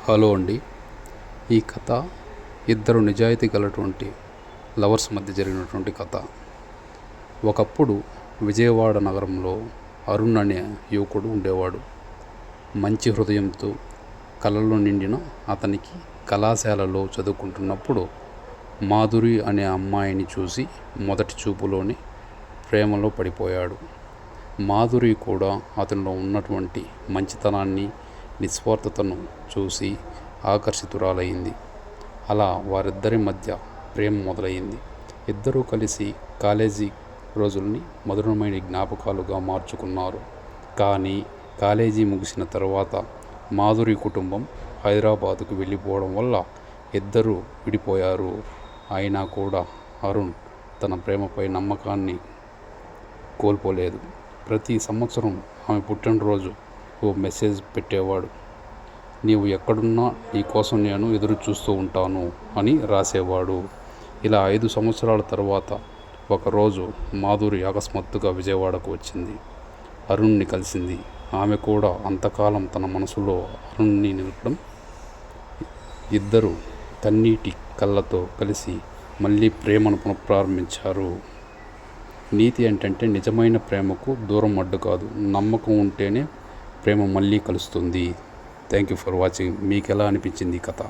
Hello అండి. ఈ కథ ఇద్దరు నిజాయితీ గలటువంటి లవర్స్ మధ్య జరిగినటువంటి కథ. ఒకప్పుడు విజయవాడ నగరంలో అరుణ్ అనే యువకుడు ఉండేవాడు. మంచి హృదయంతో కళలు నిండిన అతనికి కళాశాలలో చదువుకుంటున్నప్పుడు మాధురి అనే అమ్మాయిని చూసి మొదటి చూపులోనే ప్రేమలో పడిపోయాడు. మాధురి కూడా అతనిలో ఉన్నటువంటి మంచితనాన్ని, నిస్వార్థతను చూసి ఆకర్షితురాలైంది. అలా వారిద్దరి మధ్య ప్రేమ మొదలైంది. ఇద్దరూ కలిసి కాలేజీ రోజుల్ని మధురమైన జ్ఞాపకాలుగా మార్చుకున్నారు. కానీ కాలేజీ ముగిసిన తర్వాత మాధురి కుటుంబం హైదరాబాదుకు వెళ్ళిపోవడం వల్ల ఇద్దరూ విడిపోయారు. అయినా కూడా అరుణ్ తన ప్రేమపై నమ్మకాన్ని కోల్పోలేదు. ప్రతి సంవత్సరం ఆమె పుట్టినరోజు ఓ మెసేజ్ పెట్టేవాడు. నీవు ఎక్కడున్నా నీ కోసం నేను ఎదురు చూస్తూ ఉంటాను అని రాసేవాడు. ఇలా 5 సంవత్సరాల తర్వాత ఒకరోజు మాధురి అకస్మాత్తుగా విజయవాడకు వచ్చింది. అరుణ్ని కలిసింది. ఆమె కూడా అంతకాలం తన మనసులో అరుణ్ని నిలపడం. ఇద్దరు కన్నీటి కళ్ళతో కలిసి మళ్ళీ ప్రేమను పునఃప్రారంభించారు. నీతి ఏంటంటే నిజమైన ప్రేమకు దూరం అడ్డు కాదు, నమ్మకం ఉంటేనే ప్రేమ మళ్ళీ కలుస్తుంది. Thank you for watching. మీకు ఎలా అనిపించింది ఈ కథ?